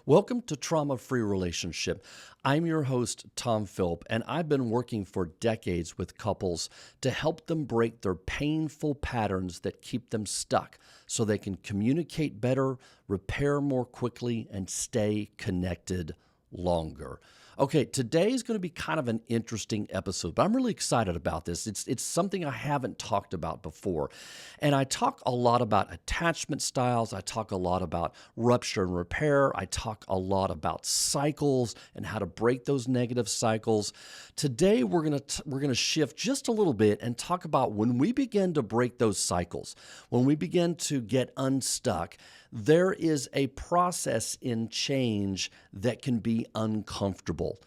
Welcome to Trauma-Free Relationship. I'm your host, Tom Philp, and I've been working for decades with couples to help them break their painful patterns that keep them stuck so they can communicate better, repair more quickly, and stay connected longer. Okay, today is going to be kind of an interesting episode, but I'm really excited about this. It's something I haven't talked about before. And I talk a lot about attachment styles. I talk a lot about rupture and repair. I talk a lot about cycles and how to break those negative cycles. Today, we're going to shift just a little bit and talk about when we begin to break those cycles, when we begin to get unstuck, there is a process in change that can be uncomfortable.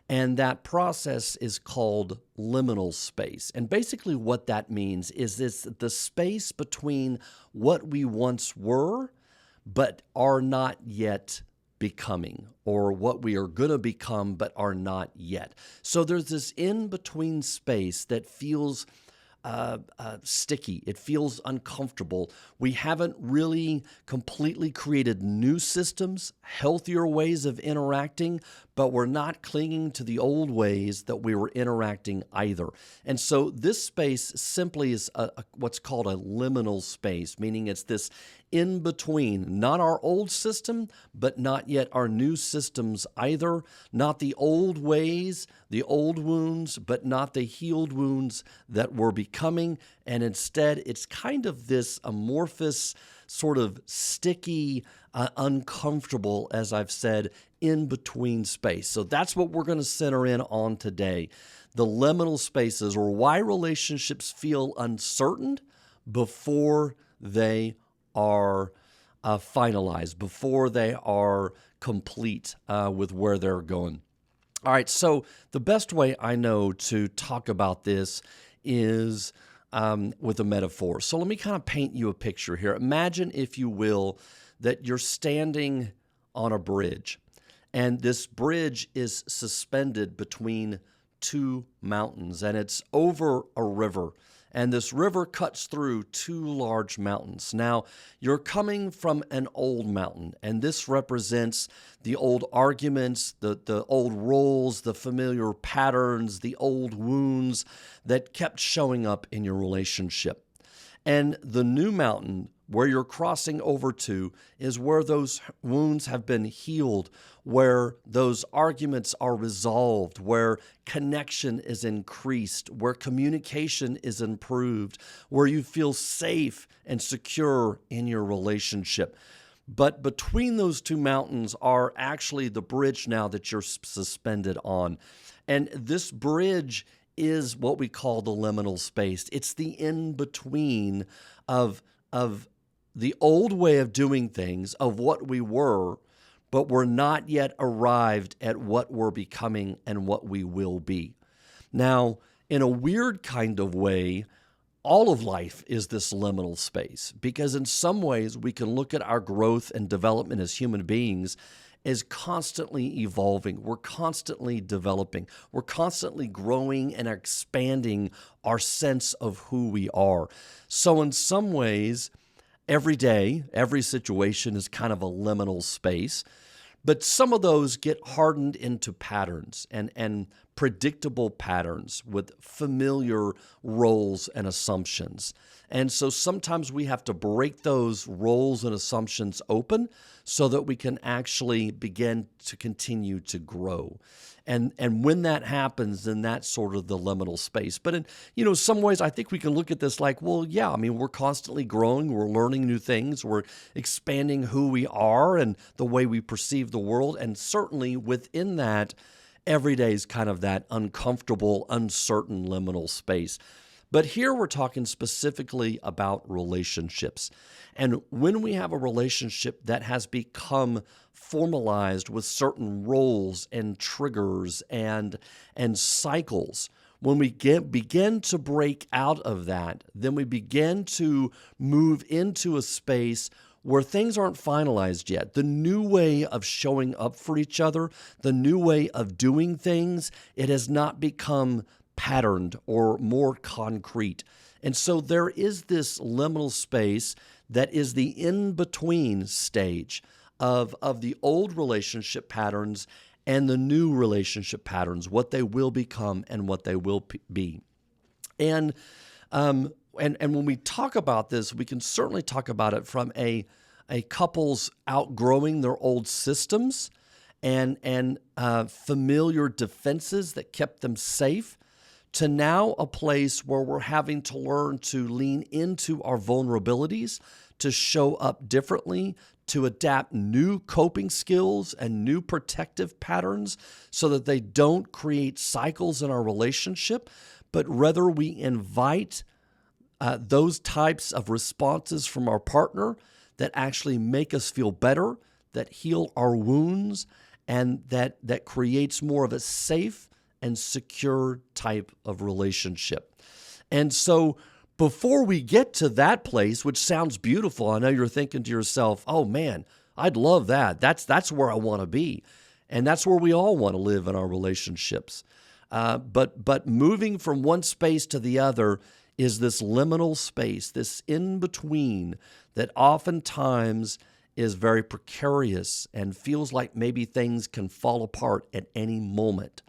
And that process is called liminal space. And basically what that means is the space between what we once were but are not yet becoming, or what we are going to become but are not yet. So there's this in-between space that feels sticky. It feels uncomfortable. We haven't really completely created new systems, healthier ways of interacting, but we're not clinging to the old ways that we were interacting either. And so this space simply is what's called a liminal space, meaning it's this in between, not our old system, but not yet our new systems either, not the old ways, the old wounds, but not the healed wounds that we're becoming. And instead, it's kind of this amorphous, sort of sticky, uncomfortable, as I've said, in between space. So that's what we're going to center in on today. The liminal spaces, or why relationships feel uncertain before they are finalized, before they are complete with where they're going. All right, so the best way I know to talk about this is with a metaphor. So let me kind of paint you a picture here. Imagine, if you will, that you're standing on a bridge, and this bridge is suspended between two mountains, and it's over a river. And this river cuts through two large mountains. Now, you're coming from an old mountain, and this represents the old arguments, the old roles, the familiar patterns, the old wounds that kept showing up in your relationship. And the new mountain, where you're crossing over to, is where those wounds have been healed, where those arguments are resolved, where connection is increased, where communication is improved, where you feel safe and secure in your relationship. But between those two mountains are actually the bridge now that you're suspended on. And this bridge is what we call the liminal space. It's the in-between of the old way of doing things, of what we were, but we're not yet arrived at what we're becoming and what we will be. Now, in a weird kind of way, all of life is this liminal space, because in some ways we can look at our growth and development as human beings as constantly evolving. We're constantly developing. We're constantly growing and expanding our sense of who we are. So in some ways, every day, every situation is kind of a liminal space, but some of those get hardened into patterns and predictable patterns with familiar roles and assumptions. And so sometimes we have to break those roles and assumptions open so that we can actually begin to continue to grow. And when that happens, then that's sort of the liminal space. But in some ways, I think we can look at this like, well, yeah, I mean, we're constantly growing, we're learning new things, we're expanding who we are and the way we perceive the world. And certainly within that, every day is kind of that uncomfortable, uncertain liminal space. But here we're talking specifically about relationships. And when we have a relationship that has become formalized with certain roles and triggers and cycles, when we begin to break out of that, then we begin to move into a space where things aren't finalized yet. The new way of showing up for each other, the new way of doing things, it has not become patterned or more concrete. And so there is this liminal space that is the in-between stage of the old relationship patterns and the new relationship patterns, what they will become and what they will be. And when we talk about this, we can certainly talk about it from a couple's outgrowing their old systems and familiar defenses that kept them safe, to now a place where we're having to learn to lean into our vulnerabilities, to show up differently, to adapt new coping skills and new protective patterns so that they don't create cycles in our relationship, but rather we invite those types of responses from our partner that actually make us feel better, that heal our wounds, and that creates more of a safe and secure type of relationship. And so before we get to that place, which sounds beautiful, I know you're thinking to yourself, oh man, I'd love that. That's where I want to be. And that's where we all want to live in our relationships. But moving from one space to the other is this liminal space, this in-between that oftentimes is very precarious and feels like maybe things can fall apart at any moment.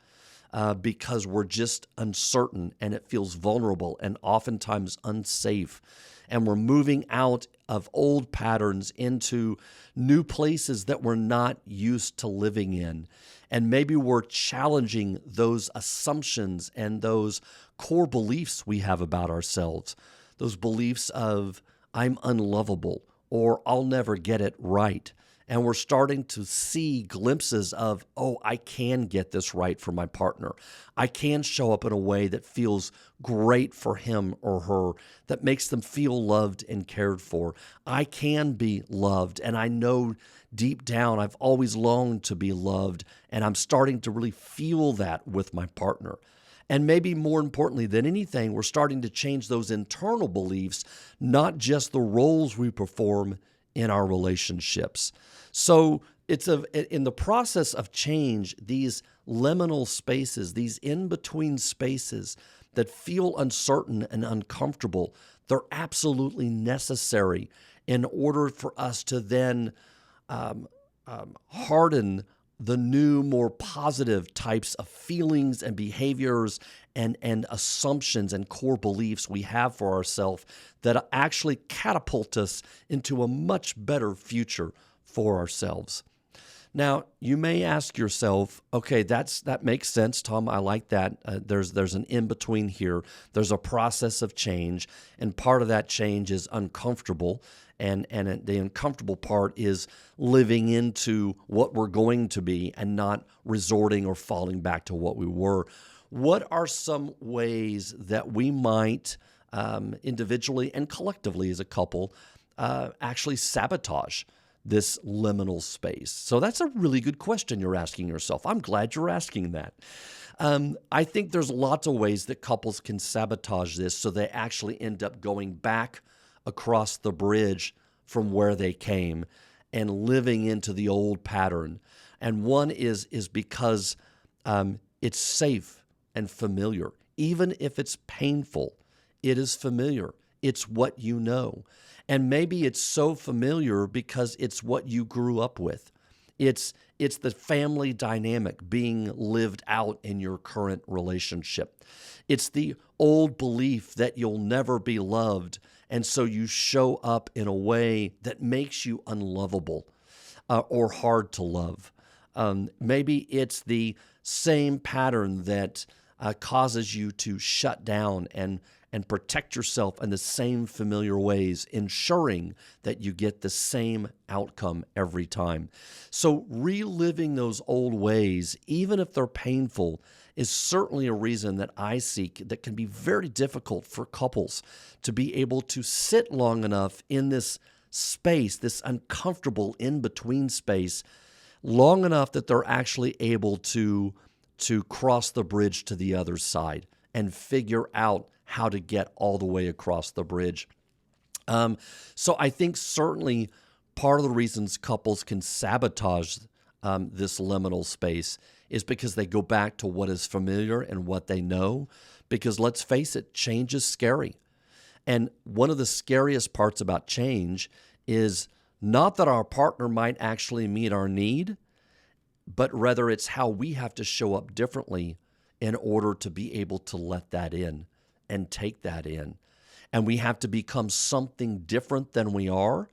Because we're just uncertain and it feels vulnerable and oftentimes unsafe. And we're moving out of old patterns into new places that we're not used to living in. And maybe we're challenging those assumptions and those core beliefs we have about ourselves. Those beliefs of, I'm unlovable, or I'll never get it right. And we're starting to see glimpses of, oh, I can get this right for my partner. I can show up in a way that feels great for him or her, that makes them feel loved and cared for. I can be loved, and I know deep down I've always longed to be loved, and I'm starting to really feel that with my partner. And maybe more importantly than anything, we're starting to change those internal beliefs, not just the roles we perform in our relationships. So it's in the process of change, these liminal spaces, these in-between spaces that feel uncertain and uncomfortable, they're absolutely necessary in order for us to then harden the new, more positive types of feelings and behaviors and assumptions and core beliefs we have for ourselves that actually catapult us into a much better future for ourselves. Now, you may ask yourself, okay, that makes sense, Tom. I like that. There's an in-between here. There's a process of change, and part of that change is uncomfortable, and the uncomfortable part is living into what we're going to be and not resorting or falling back to what we were. What are some ways that we might individually and collectively as a couple actually sabotage this liminal space? So that's a really good question you're asking yourself. I'm glad you're asking that. I think there's lots of ways that couples can sabotage this so they actually end up going back across the bridge from where they came and living into the old pattern. And one is because it's safe and familiar. Even if it's painful, it is familiar. It's what you know. And maybe it's so familiar because it's what you grew up with. It's the family dynamic being lived out in your current relationship. It's the old belief that you'll never be loved, and so you show up in a way that makes you unlovable or hard to love. Maybe it's the same pattern that causes you to shut down and protect yourself in the same familiar ways, ensuring that you get the same outcome every time. So reliving those old ways, even if they're painful, is certainly a reason that I seek that can be very difficult for couples to be able to sit long enough in this space, this uncomfortable in-between space, long enough that they're actually able to cross the bridge to the other side and figure out how to get all the way across the bridge. So I think certainly part of the reasons couples can sabotage this liminal space is because they go back to what is familiar and what they know. Because let's face it, change is scary. And one of the scariest parts about change is Not that our partner might actually meet our need, but rather it's how we have to show up differently in order to be able to let that in and take that in. And we have to become something different than we are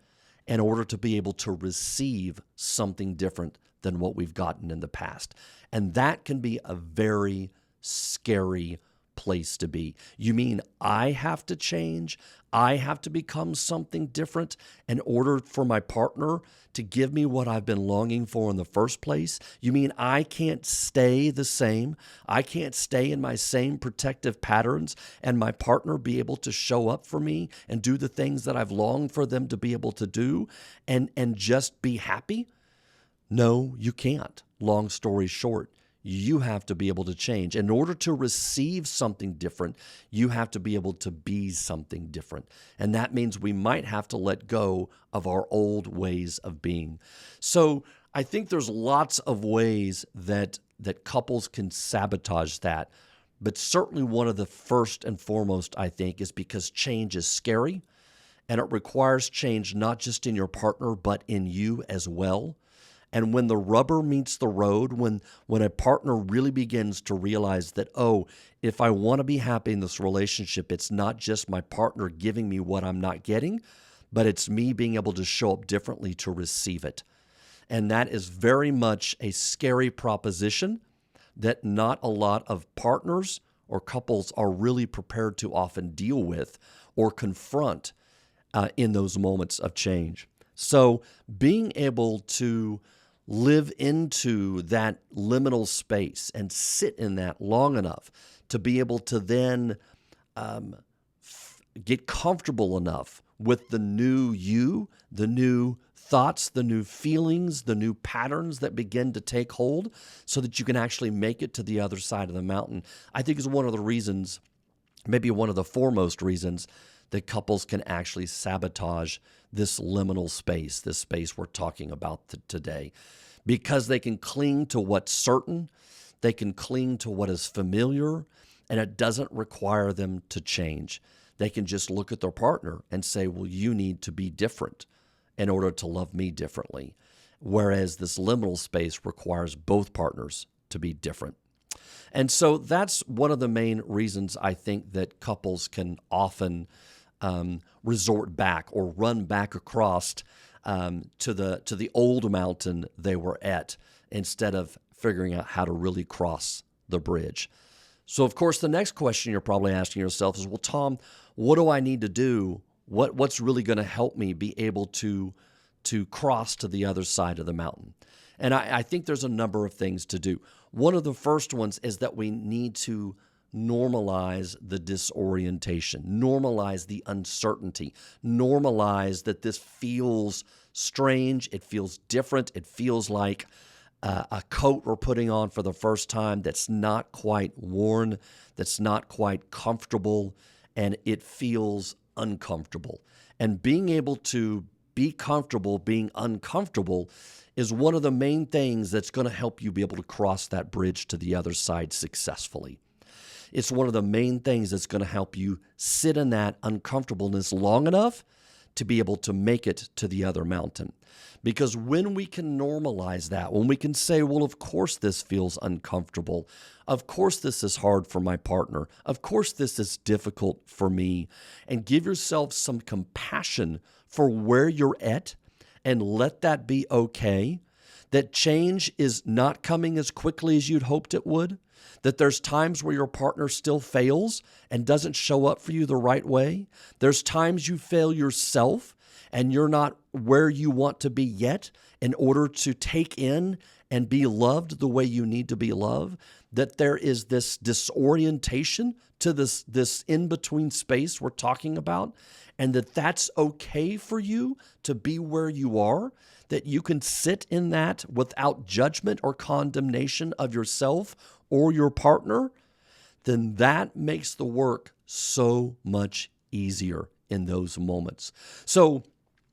in order to be able to receive something different than what we've gotten in the past. And that can be a very scary place to be. You mean I have to change? I have to become something different in order for my partner to give me what I've been longing for in the first place? You mean I can't stay the same? I can't stay in my same protective patterns and my partner be able to show up for me and do the things that I've longed for them to be able to do and just be happy? No, you can't. Long story short, you have to be able to change. In order to receive something different, you have to be able to be something different. And that means we might have to let go of our old ways of being. So I think there's lots of ways that couples can sabotage that. But certainly one of the first and foremost, I think, is because change is scary and it requires change not just in your partner, but in you as well. And when the rubber meets the road, when a partner really begins to realize that, oh, if I want to be happy in this relationship, it's not just my partner giving me what I'm not getting, but it's me being able to show up differently to receive it. And that is very much a scary proposition that not a lot of partners or couples are really prepared to often deal with or confront in those moments of change. So being able to live into that liminal space and sit in that long enough to be able to then get comfortable enough with the new you, the new thoughts, the new feelings, the new patterns that begin to take hold so that you can actually make it to the other side of the mountain, I think is one of the reasons, maybe one of the foremost reasons, that couples can actually sabotage this liminal space, this space we're talking about today, because they can cling to what's certain, they can cling to what is familiar, and it doesn't require them to change. They can just look at their partner and say, well, you need to be different in order to love me differently, whereas this liminal space requires both partners to be different. And so that's one of the main reasons I think that couples can often resort back or run back across to the old mountain they were at instead of figuring out how to really cross the bridge. So, of course, the next question you're probably asking yourself is, well, Tom, what do I need to do? What's really going to help me be able to cross to the other side of the mountain? And I think there's a number of things to do. One of the first ones is that we need to normalize the disorientation, normalize the uncertainty, normalize that this feels strange, it feels different, it feels like a coat we're putting on for the first time that's not quite worn, that's not quite comfortable, and it feels uncomfortable. And being able to be comfortable being uncomfortable is one of the main things that's going to help you be able to cross that bridge to the other side successfully. It's one of the main things that's going to help you sit in that uncomfortableness long enough to be able to make it to the other mountain. Because when we can normalize that, when we can say, well, of course this feels uncomfortable, of course this is hard for my partner, of course this is difficult for me, and give yourself some compassion for where you're at and let that be okay, that change is not coming as quickly as you'd hoped it would, that there's times where your partner still fails and doesn't show up for you the right way. There's times you fail yourself and you're not where you want to be yet in order to take in and be loved the way you need to be loved, that there is this disorientation to this in-between space we're talking about, and that's okay for you to be where you are, that you can sit in that without judgment or condemnation of yourself or your partner, then that makes the work so much easier in those moments. So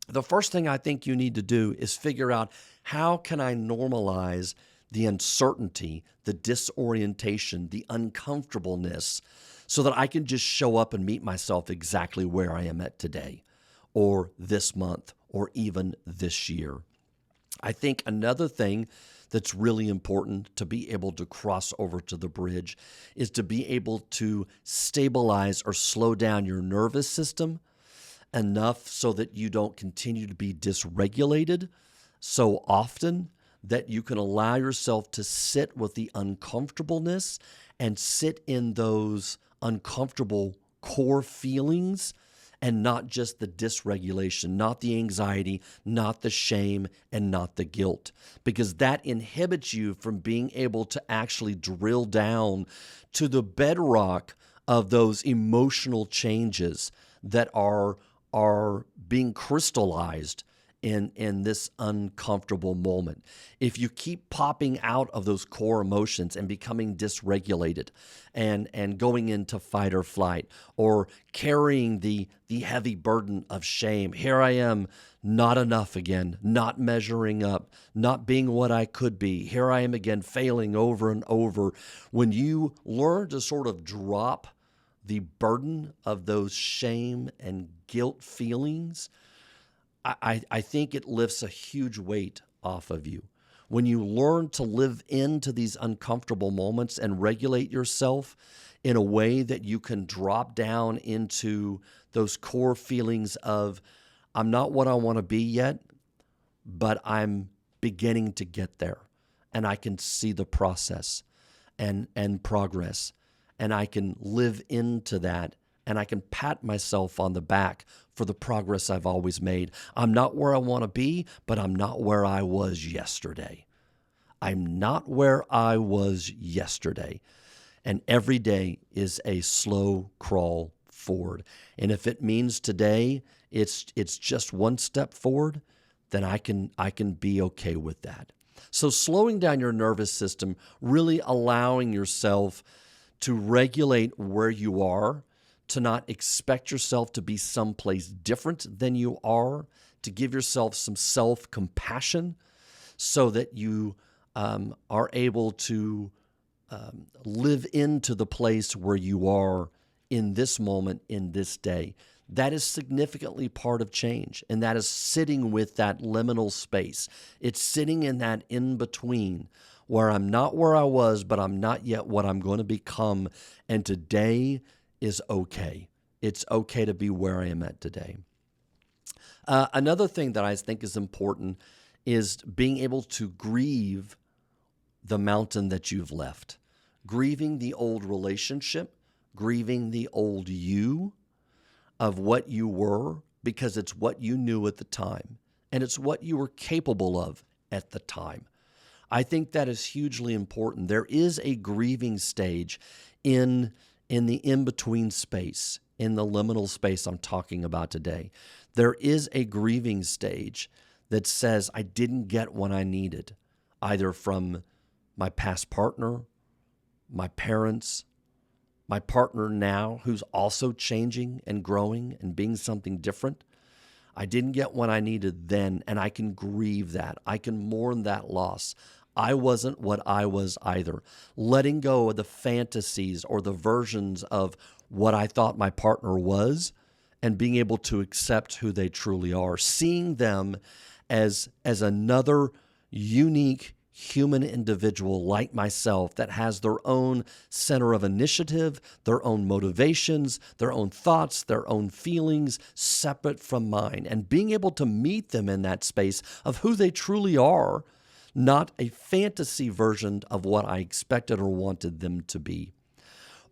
the first thing I think you need to do is figure out, how can I normalize the uncertainty, the disorientation, the uncomfortableness, so that I can just show up and meet myself exactly where I am at today, or this month, or even this year. I think another thing that's really important to be able to cross over to the bridge is to be able to stabilize or slow down your nervous system enough so that you don't continue to be dysregulated so often that you can allow yourself to sit with the uncomfortableness and sit in those uncomfortable core feelings and not just the dysregulation, not the anxiety, not the shame, and not the guilt, because that inhibits you from being able to actually drill down to the bedrock of those emotional changes that are being crystallized in this uncomfortable moment. If you keep popping out of those core emotions and becoming dysregulated and going into fight or flight, or carrying the heavy burden of shame, here I am, not enough again, not measuring up, not being what I could be, here I am again, failing over and over. When you learn to sort of drop the burden of those shame and guilt feelings, I think it lifts a huge weight off of you. When you learn to live into these uncomfortable moments and regulate yourself in a way that you can drop down into those core feelings of, I'm not what I want to be yet, but I'm beginning to get there. And I can see the process and progress. And I can live into that. And I can pat myself on the back for the progress I've always made. I'm not where I want to be, but I'm not where I was yesterday. I'm not where I was yesterday. And every day is a slow crawl forward. And if it means today it's just one step forward, then I can be okay with that. So slowing down your nervous system, really allowing yourself to regulate where you are, to not expect yourself to be someplace different than you are, to give yourself some self-compassion so that you are able to live into the place where you are in this moment, in this day. That is significantly part of change, and that is sitting with that liminal space. It's sitting in that in-between where I'm not where I was, but I'm not yet what I'm going to become, and today is okay. It's okay to be where I am at today. Another thing that I think is important is being able to grieve the mountain that you've left, grieving the old relationship, grieving the old you of what you were, because it's what you knew at the time, and it's what you were capable of at the time. I think that is hugely important. There is a grieving stage in the in-between space, in the liminal space I'm talking about today. There is a grieving stage that says, I didn't get what I needed, either from my past partner, my parents, my partner now, who's also changing and growing and being something different. I didn't get what I needed then, and I can grieve that. I can mourn that loss. I wasn't what I was either. Letting go of the fantasies or the versions of what I thought my partner was, and being able to accept who they truly are. Seeing them as another unique human individual like myself that has their own center of initiative, their own motivations, their own thoughts, their own feelings, separate from mine. And being able to meet them in that space of who they truly are, not a fantasy version of what I expected or wanted them to be.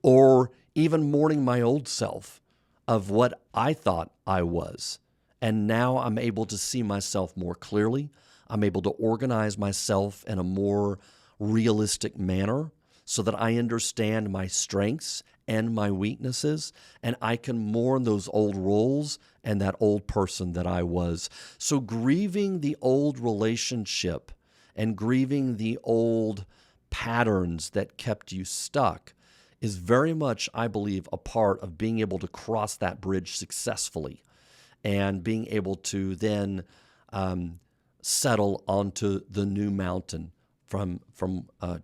Or even mourning my old self of what I thought I was. And now I'm able to see myself more clearly. I'm able to organize myself in a more realistic manner so that I understand my strengths and my weaknesses, and I can mourn those old roles and that old person that I was. So grieving the old relationship and grieving the old patterns that kept you stuck is very much, I believe, a part of being able to cross that bridge successfully and being able to then settle onto the new mountain from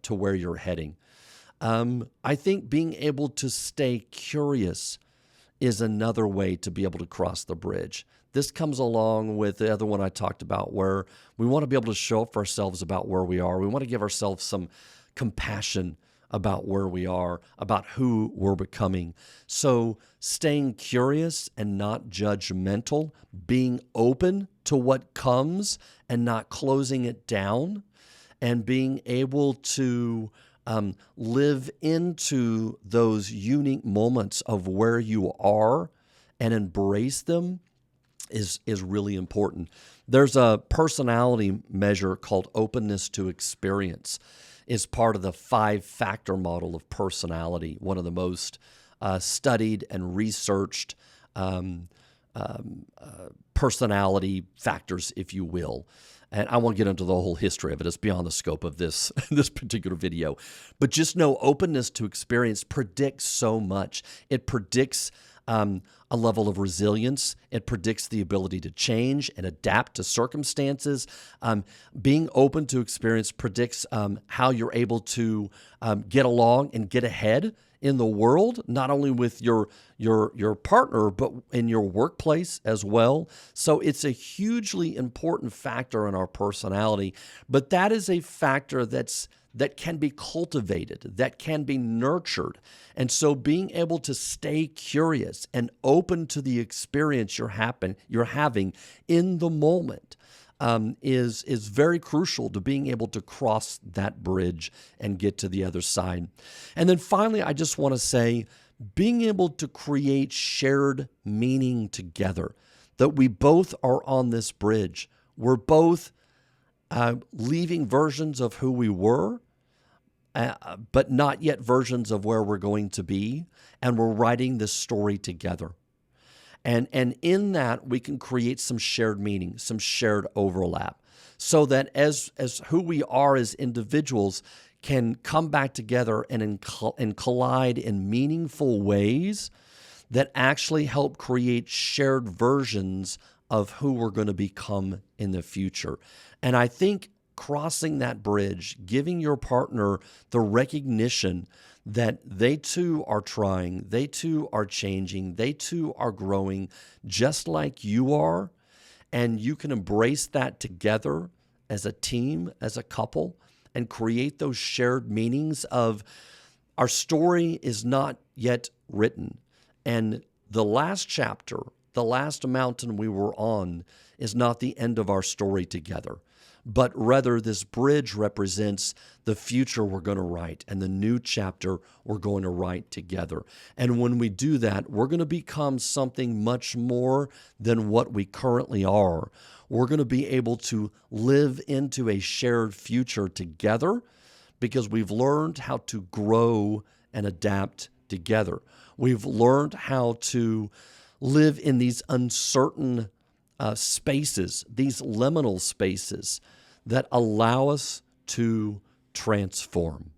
to where you're heading. I think being able to stay curious is another way to be able to cross the bridge. This comes along with the other one I talked about, where we want to be able to show up for ourselves about where we are. We want to give ourselves some compassion about where we are, about who we're becoming. So staying curious and not judgmental, being open to what comes and not closing it down, and being able to live into those unique moments of where you are and embrace them is really important. There's a personality measure called openness to experience. It's part of the 5-factor model of personality, one of the most studied and researched personality factors, if you will. And I won't get into the whole history of it. It's beyond the scope of this particular video. But just know openness to experience predicts so much. It predicts a level of resilience. It predicts the ability to change and adapt to circumstances. Being open to experience predicts how you're able to get along and get ahead in the world, not only with your partner, but in your workplace as well. So it's a hugely important factor in our personality, but that is a factor that can be cultivated, that can be nurtured. And so being able to stay curious and open to the experience you're having in the moment is very crucial to being able to cross that bridge and get to the other side. And then finally, I just want to say, being able to create shared meaning together, that we both are on this bridge. We're both leaving versions of who we were, but not yet versions of where we're going to be, and we're writing this story together. And in that, we can create some shared meaning, some shared overlap, so that as who we are as individuals can come back together and collide in meaningful ways that actually help create shared versions of who we're going to become in the future. And I think crossing that bridge, giving your partner the recognition that they too are trying, they too are changing, they too are growing just like you are, and you can embrace that together as a team, as a couple, and create those shared meanings of our story is not yet written. And the last chapter, the last mountain we were on, is not the end of our story together, but rather this bridge represents the future we're going to write and the new chapter we're going to write together. And when we do that, we're going to become something much more than what we currently are. We're going to be able to live into a shared future together because we've learned how to grow and adapt together. We've learned how to live in these uncertain spaces, these liminal spaces that allow us to transform.